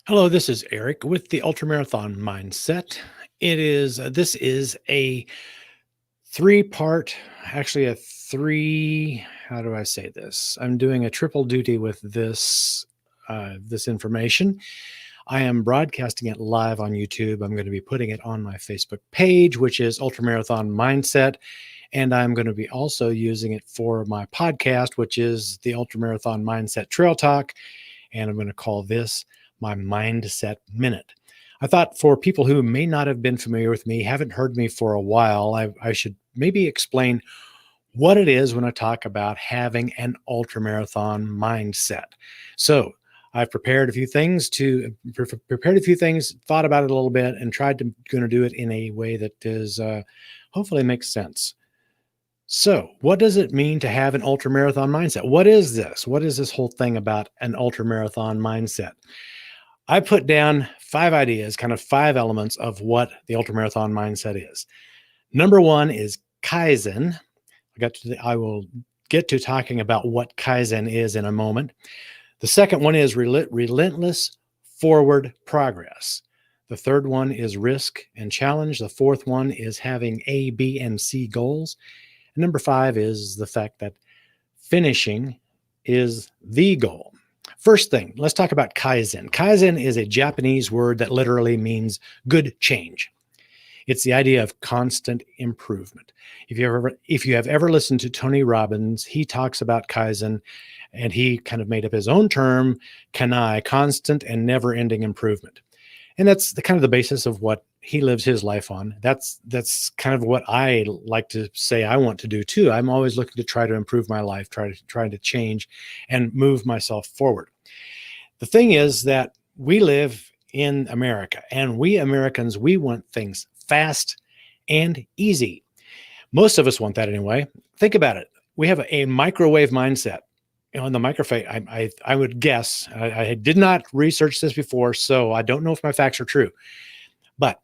Hello, this is Eric with the Ultramarathon Mindset. This is a three-part, actually a three, how do I say this? I'm doing a triple duty with this information. I am broadcasting it live on YouTube. I'm going to be putting it on my Facebook page, which is Ultramarathon Mindset, and I'm going to be also using it for my podcast, which is the Ultramarathon Mindset Trail Talk, and I'm going to call this my Mindset Minute. I thought for people who may not have been familiar with me, haven't heard me for a while, I should maybe explain what it is when I talk about having an ultramarathon mindset. So I've prepared a few things, thought about it a little bit, and tried to going to do it in a way that is hopefully makes sense. So, what does it mean to have an ultramarathon mindset? What is this? What is this whole thing about an ultramarathon mindset? I put down 5 ideas, kind of 5 elements of what the ultramarathon mindset is. Number 1 is Kaizen. I will get to talking about what Kaizen is in a moment. The second one is relentless forward progress. The third one is risk and challenge. The fourth one is having A, B, and C goals. And number 5 is the fact that finishing is the goal. First thing, let's talk about Kaizen. Kaizen is a Japanese word that literally means good change. It's the idea of constant improvement. If you have ever listened to Tony Robbins, he talks about Kaizen, and he kind of made up his own term, Kanai, constant and never-ending improvement. And that's the kind of the basis of what he lives his life on. That's kind of what I like to say I want to do too. I'm always looking to try to improve my life, try to change and move myself forward. The thing is that we live in America, and we Americans, we want things fast and easy. Most of us want that anyway. Think about it. We have a microwave mindset. On the microwave, I would guess, I did not research this before, so I don't know if my facts are true, but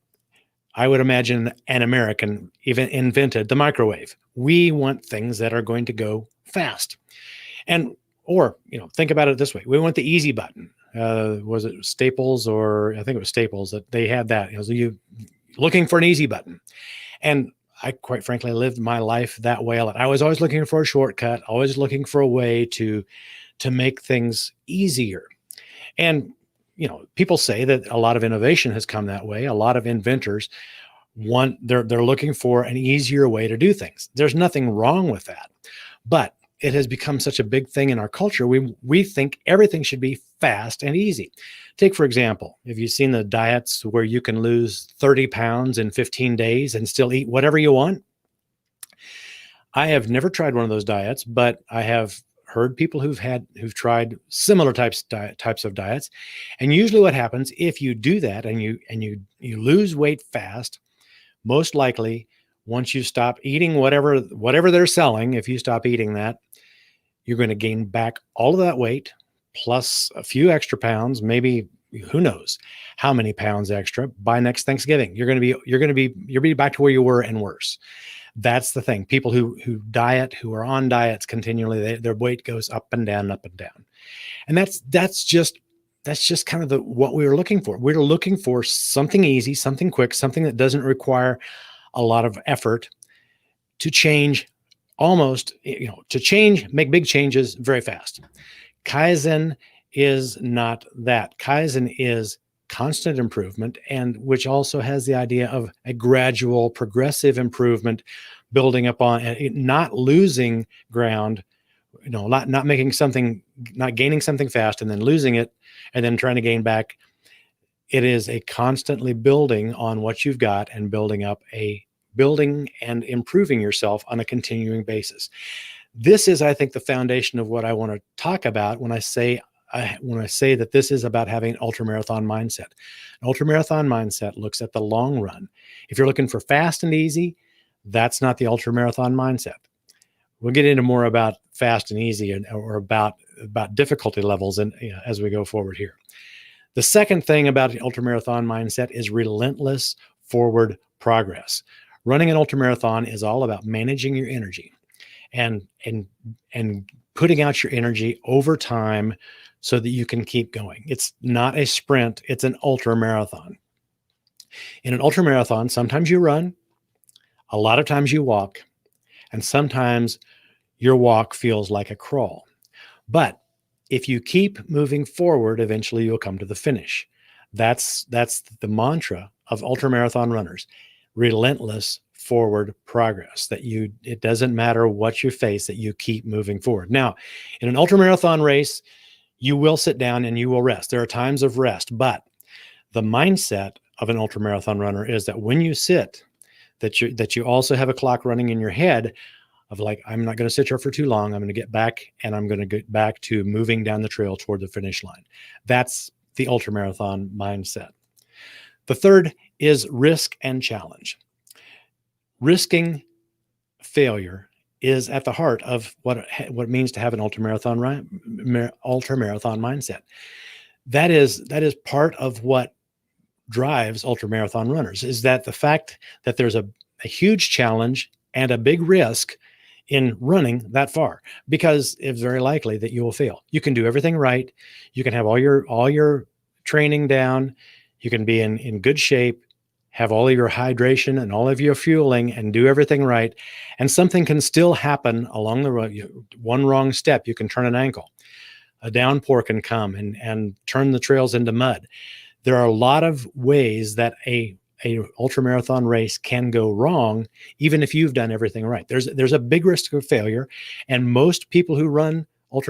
I would imagine an American even invented the microwave. We want things that are going to go fast. Or think about it this way. We want the easy button. Was it Staples, or I think it was Staples that they had that. So you looking for an easy button. And I quite frankly lived my life that way. I was always looking for a shortcut, always looking for a way to make things easier. And people say that a lot of innovation has come that way. A lot of inventors they're looking for an easier way to do things. There's nothing wrong with that, but it has become such a big thing in our culture. We think everything should be fast and easy. Take, for example, have you seen the diets where you can lose 30 pounds in 15 days and still eat whatever you want? I have never tried one of those diets, but I have heard people who've tried similar types of diets. And usually what happens if you do that and you lose weight fast, most likely once you stop eating whatever they're selling, if you stop eating that, you're going to gain back all of that weight plus a few extra pounds, maybe who knows how many pounds extra by next Thanksgiving. You'll be back to where you were and worse. That's the thing. People who are on diets continually, their weight goes up and down, up and down. And that's just kind of what we were looking for. We were looking for something easy, something quick, something that doesn't require a lot of effort to change make big changes very fast. Kaizen is not that. Kaizen is constant improvement, and which also has the idea of a gradual, progressive improvement, building upon, not losing ground, not gaining something fast and then losing it and then trying to gain back. It is a constantly building on what you've got and building and improving yourself on a continuing basis. This is, I think, the foundation of what I want to talk about when I say that this is about having an ultramarathon mindset. An ultramarathon mindset looks at the long run. If you're looking for fast and easy, that's not the ultramarathon mindset. We'll get into more about fast and easy or about difficulty levels as we go forward here. The second thing about the ultramarathon mindset is relentless forward progress. Running an ultramarathon is all about managing your energy and putting out your energy over time so that you can keep going. It's not a sprint, it's an ultra marathon. In an ultra marathon, sometimes you run, a lot of times you walk, and sometimes your walk feels like a crawl. But if you keep moving forward, eventually you'll come to the finish. That's the mantra of ultramarathon runners. Relentless forward progress. It doesn't matter what you face, that you keep moving forward. Now, in an ultramarathon race, you will sit down and you will rest. There are times of rest, but the mindset of an ultramarathon runner is that when you sit, that you also have a clock running in your head of like, I'm not going to sit here for too long. I'm going to get back, and I'm going to get back to moving down the trail toward the finish line. That's the ultramarathon mindset. The third is risk and challenge. Risking failure is at the heart of what it means to have an ultramarathon mindset. That is part of what drives ultramarathon runners, is that the fact that there's a huge challenge and a big risk in running that far, because it's very likely that you will fail. You can do everything right. You can have all your training down. You can be in good shape, have all of your hydration and all of your fueling, and do everything right. And something can still happen along the road. One wrong step, you can turn an ankle. A downpour can come and turn the trails into mud. There are a lot of ways that a ultramarathon race can go wrong, even if you've done everything right. There's a big risk of failure, and most people who run most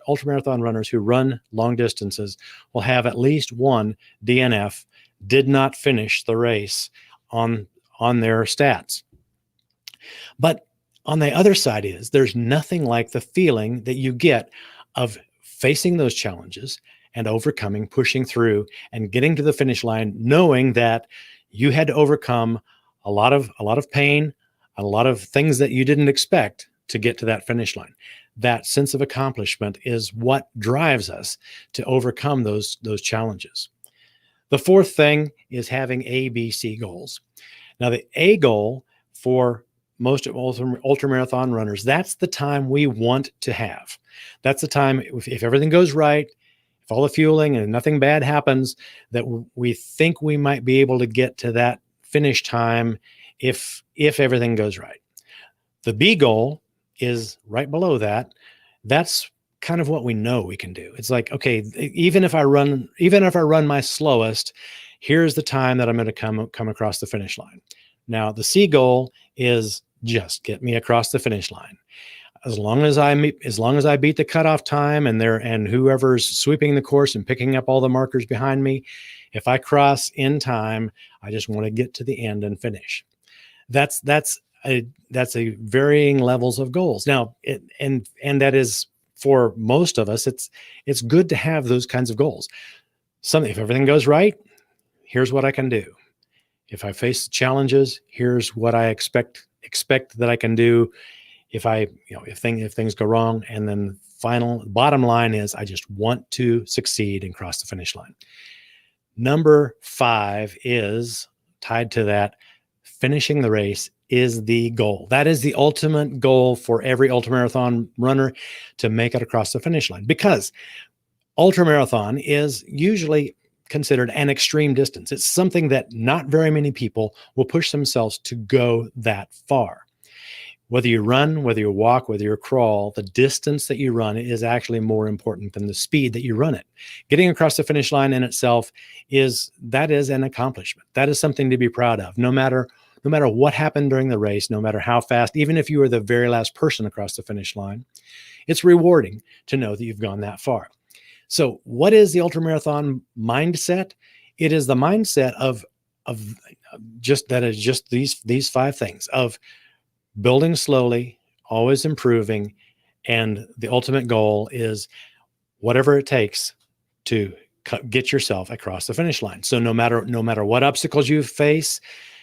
ultramarathon runners who run long distances will have at least one DNF, did not finish the race, on their stats. But on the other side there's nothing like the feeling that you get of facing those challenges and overcoming, pushing through, and getting to the finish line, knowing that you had to overcome a lot of pain, a lot of things that you didn't expect to get to that finish line. That sense of accomplishment is what drives us to overcome those challenges. The fourth thing is having ABC goals. Now, the A goal for most ultramarathon runners, that's the time we want to have. That's the time, if everything goes right, if all the fueling and nothing bad happens, that we think we might be able to get to that finish time if everything goes right. The B goal is right below that. That's kind of what we know we can do. It's like, okay, even if I run my slowest, here's the time that I'm going to come across the finish line. Now, the C goal is just get me across the finish line. As long as I beat the cutoff time, and whoever's sweeping the course and picking up all the markers behind me, if I cross in time, I just want to get to the end and finish. That's a varying levels of goals. Now, and that is, for most of us, it's good to have those kinds of goals. If everything goes right, here's what I can do. If I face challenges, here's what I expect that I can do. If things go wrong, and then bottom line is, I just want to succeed and cross the finish line. Number 5 is tied to that. Finishing the race is the goal. That is the ultimate goal for every ultramarathon runner, to make it across the finish line, because ultramarathon is usually considered an extreme distance. It's something that not very many people will push themselves to go that far. Whether you run, whether you walk, whether you crawl, the distance that you run is actually more important than the speed that you run it. Getting across the finish line in itself is an accomplishment. That is something to be proud of. No matter what happened during the race, no matter how fast, even if you were the very last person across the finish line, it's rewarding to know that you've gone that far. So what is the ultramarathon mindset? It is the mindset of just these 5 things of building slowly, always improving, and the ultimate goal is whatever it takes to get yourself across the finish line. So no matter what obstacles you face,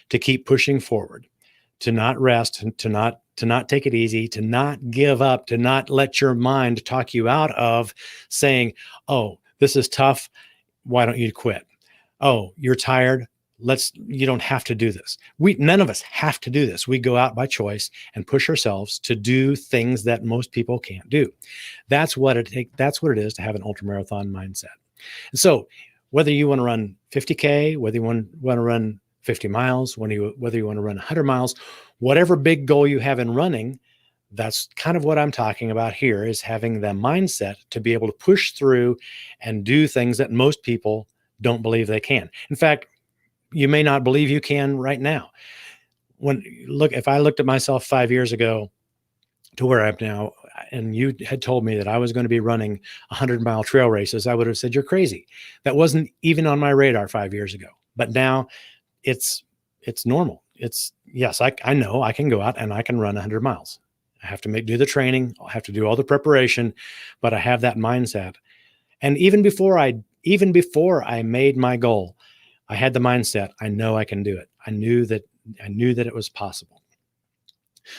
to keep pushing forward, to not rest, to not take it easy, to not give up, to not let your mind talk you out of saying, oh, this is tough, why don't you quit? Oh, you're tired, You don't have to do this. None of us have to do this. We go out by choice and push ourselves to do things that most people can't do. That's what it is to have an ultramarathon mindset. And so whether you want to run 50K, whether you want to run 50 miles, whether you want to run 100 miles, whatever big goal you have in running, that's kind of what I'm talking about here, is having the mindset to be able to push through and do things that most people don't believe they can. In fact, you may not believe you can right now. If I looked at myself 5 years ago to where I'm now, and you had told me that I was going to be running 100-mile trail races, I would have said, you're crazy. That wasn't even on my radar 5 years ago. But now it's normal. Yes, I know I can go out and I can run 100 miles. I have to do the training. I'll have to do all the preparation, but I have that mindset. And even before I made my goal, I had the mindset. I know I can do it. I knew that it was possible.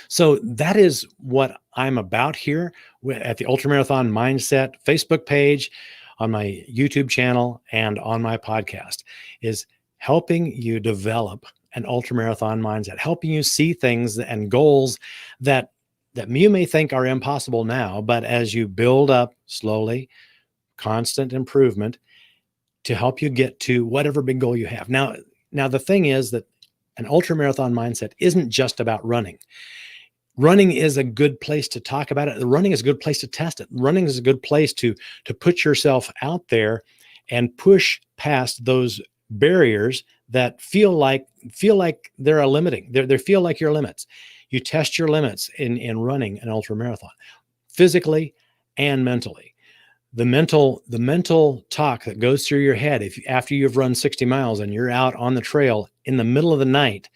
So that is what I'm about here at the Ultramarathon Mindset Facebook page, on my YouTube channel, and on my podcast, is helping you develop an ultramarathon mindset, helping you see things and goals that you may think are impossible now, but as you build up slowly, constant improvement to help you get to whatever big goal you have. Now the thing is that an ultramarathon mindset isn't just about running. Running is a good place to talk about it. Running is a good place to test it. Running is a good place to put yourself out there and push past those barriers that feel like they're limiting. They feel like your limits. You test your limits in running an ultramarathon, physically and mentally. The mental talk that goes through your head after you've run 60 miles and you're out on the trail in the middle of the night,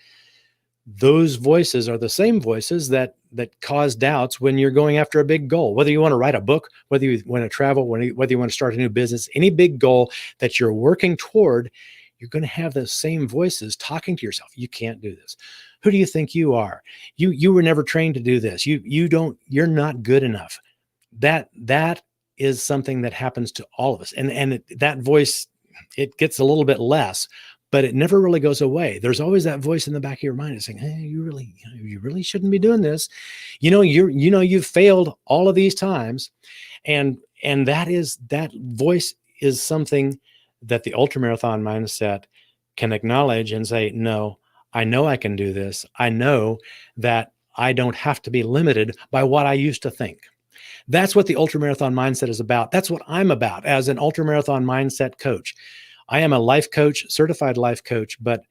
those voices are the same voices that cause doubts when you're going after a big goal. Whether you want to write a book, whether you want to travel, whether you want to start a new business, any big goal that you're working toward, you're going to have those same voices talking to yourself. You can't do this. Who do you think you are? You were never trained to do this. You're not good enough. That is something that happens to all of us. And that voice, it gets a little bit less, but it never really goes away. There's always that voice in the back of your mind saying, hey, you really shouldn't be doing this. You've failed all of these times. And that voice is something that the ultramarathon mindset can acknowledge and say, no, I know I can do this. I know that I don't have to be limited by what I used to think. That's what the ultramarathon mindset is about. That's what I'm about as an ultramarathon mindset coach. I am a life coach, certified life coach, but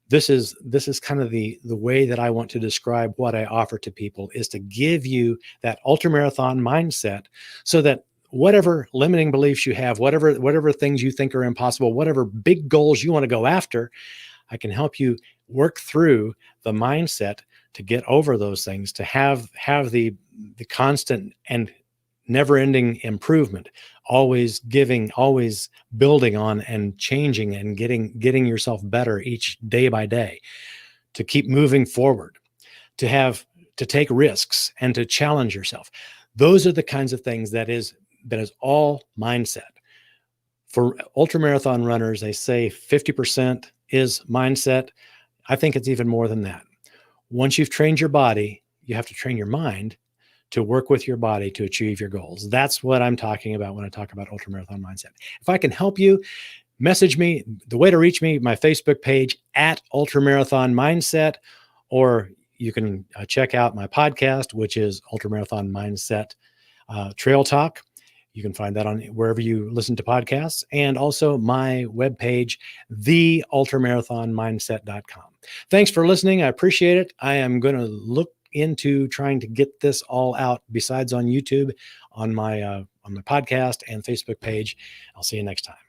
this is kind of the way that I want to describe what I offer to people, is to give you that ultramarathon mindset so that whatever limiting beliefs you have, whatever things you think are impossible, whatever big goals you want to go after, I can help you work through the mindset to get over those things, to have the constant and never-ending improvement, always giving, always building on and changing and getting yourself better each day by day, to keep moving forward, to take risks and to challenge yourself. Those are the kinds of things that is all mindset. For ultramarathon runners, they say 50% is mindset. I think it's even more than that. Once you've trained your body, you have to train your mind to work with your body to achieve your goals. That's what I'm talking about when I talk about ultramarathon mindset. If I can help you, message me. The way to reach me, my Facebook page at Ultramarathon Mindset, or you can check out my podcast, which is Ultramarathon Mindset Trail Talk. You can find that on wherever you listen to podcasts, and also my webpage, theultramarathonmindset.com. Thanks for listening. I appreciate it. I am going to look into trying to get this all out besides on YouTube, on my podcast and Facebook page. I'll see you next time.